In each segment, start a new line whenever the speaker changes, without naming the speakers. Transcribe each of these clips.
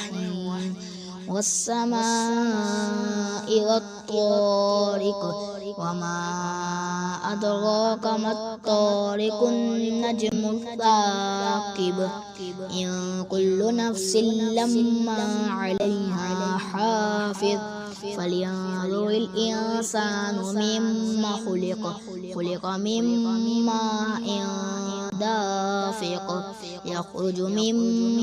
الرحيم والسماء والطارق وما أدراك ما الطارق النجم الثاقب إن كل نفس لما عليها حافظ فلينظر الإنسان مما خلق من ماء دافق يخرج من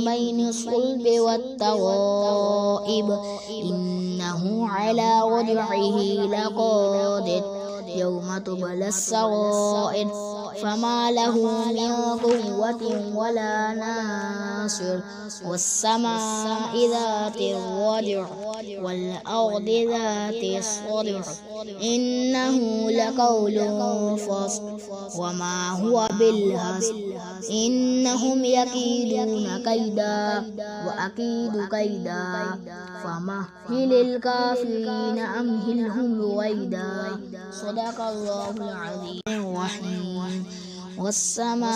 بين الصلب والترائب إنه على رجعه لقادر يوم تبلى السرائر فما له من قوة ولا ناصر والسماء ذات الرجع والأرض ذات الصدع إنه لقول فصل وما هو بالهزل إنهم يكيدون كيدا وأكيد كيدا فمهل الكافرين أمهلهم رويدا صدق الله العظيم الرحيم والسماء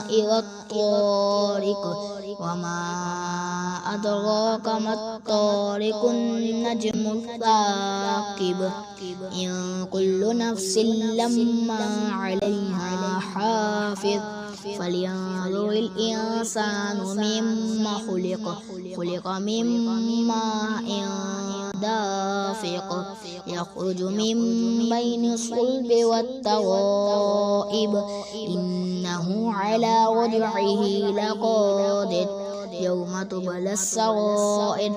والطارق وما أدراك ما الطارق النجم الثاقب إن كل نفس لما عليها حافظ فلينظر الإنسان مما خلق من ماء دافق يخرج من بين الصلب والترائب إنه على رجعه لقادر يوم تبلى السرائر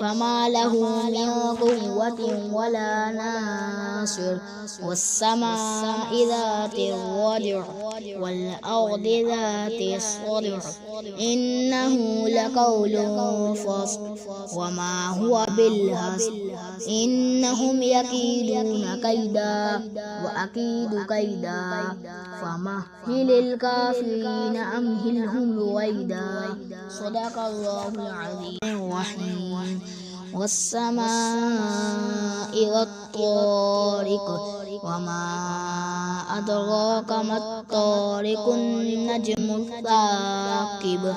فما له من قوة ولا ناصر والسماء ذات الرجع والأرض ذات الصدع إنه لقول فصل وما هو بالهزل إنهم يكيدون كيدا وأكيد كيدا فمهل الكافرين أمهلهم رويدا صدق الله العظيم الرحيم والسماء والطارق وما أدراك ما الطارق النجم الثاقب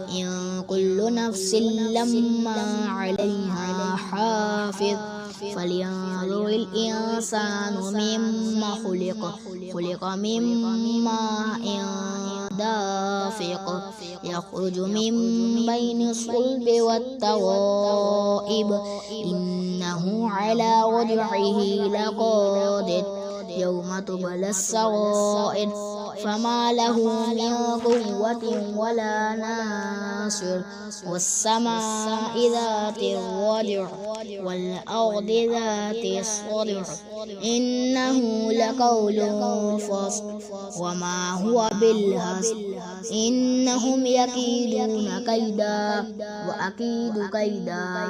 إن كل نفس لما عليها حافظ فلينظر الإنسان مما خلق من ماء دافق يخرج من بين الصلب والترائب إنه على رجعه لقادر يوم تبلى السرائر فما له من قوة ولا ناصر والسماء ذات الرجع والأرض ذات الصدع إنه لقول فصل وما هو بالهزل إنهم يكيدون كيدا وأكيد كيدا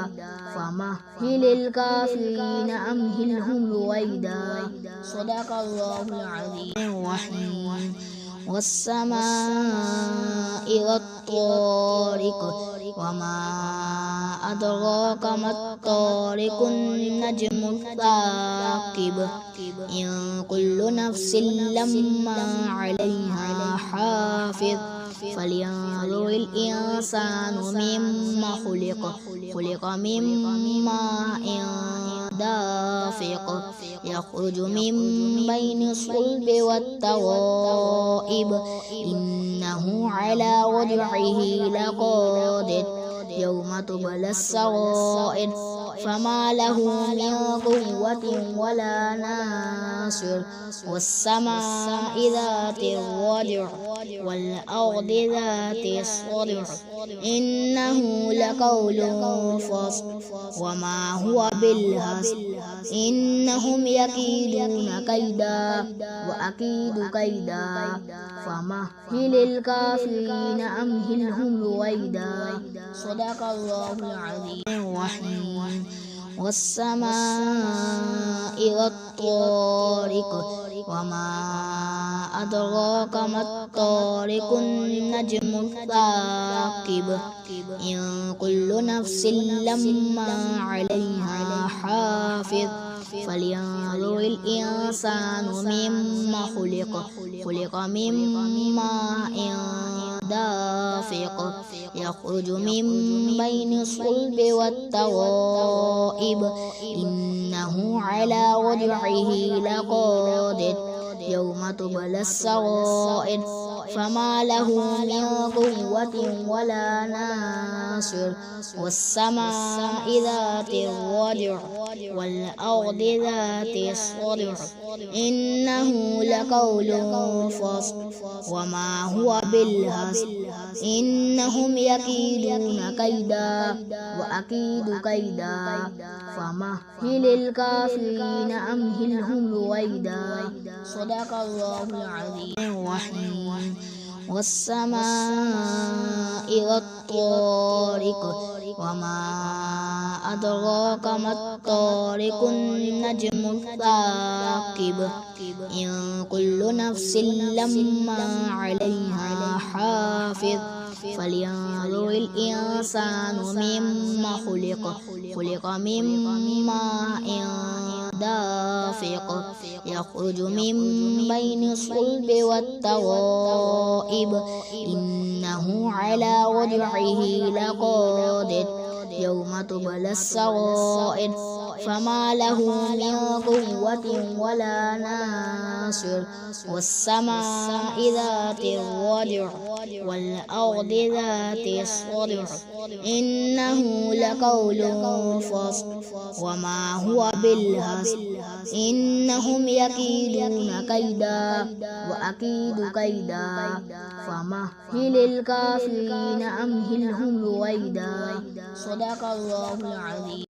فمهل الكافرين أمهلهم رويدا صدق الله العظيم الرحيم والسماء والطارق وما أدراك ما الطارق النجم الثاقب إن كل نفس لما عليها حافظ فلينظر الإنسان مما خلق من ماء دافق يخرج من بين الصلب والترائب إنه على رجعه لقادر يوم تبلى السرائر فما له من قوة ولا ناصر والسماء ذات الرجع والأرض ذات الصدع إنه لقول فصل وما هو بالهزل إنهم يكيدون كيدا وأكيد كيدا فمهل الكافرين أمهلهم رويدا صدق الله العظيم الرحيم والسماء والطارق وما أدراك ما الطارق النجم الثاقب إن كل نفس لما عليها حافظ فلينظر الإنسان مما خلق من ماء دافق يخرج من بين الصلب والترائب إنه على رجعه لقادر يوم تبلى السرائر فما له من قوة ولا ناصر والسماء ذات الرجع والأرض ذات الصدع إنه لقول فصل وما هو بالهزل إنهم يكيدون كيدا وأكيد كيدا فمهل الكافرين أمهلهم رويدا صدق الله العظيم الرحيم والسماء والطارق وما أدراك ما الطارق النجم الثاقب إن كل نفس لما عليها حافظ فلينظر الإنسان مما خلق من ماء دافق يخرج من بين الصلب والترائب إنه على رجعه لقادر يوم تبلى السرائر فما له من قوة ولا ناصر والسماء ذات الرجع والأرض ذات الصدع إنه لقول فصل وما هو بالهزل إنهم يكيدون كيدا وأكيد كيدا فمهل الكافرين أمهلهم رويدا صدق الله العظيم.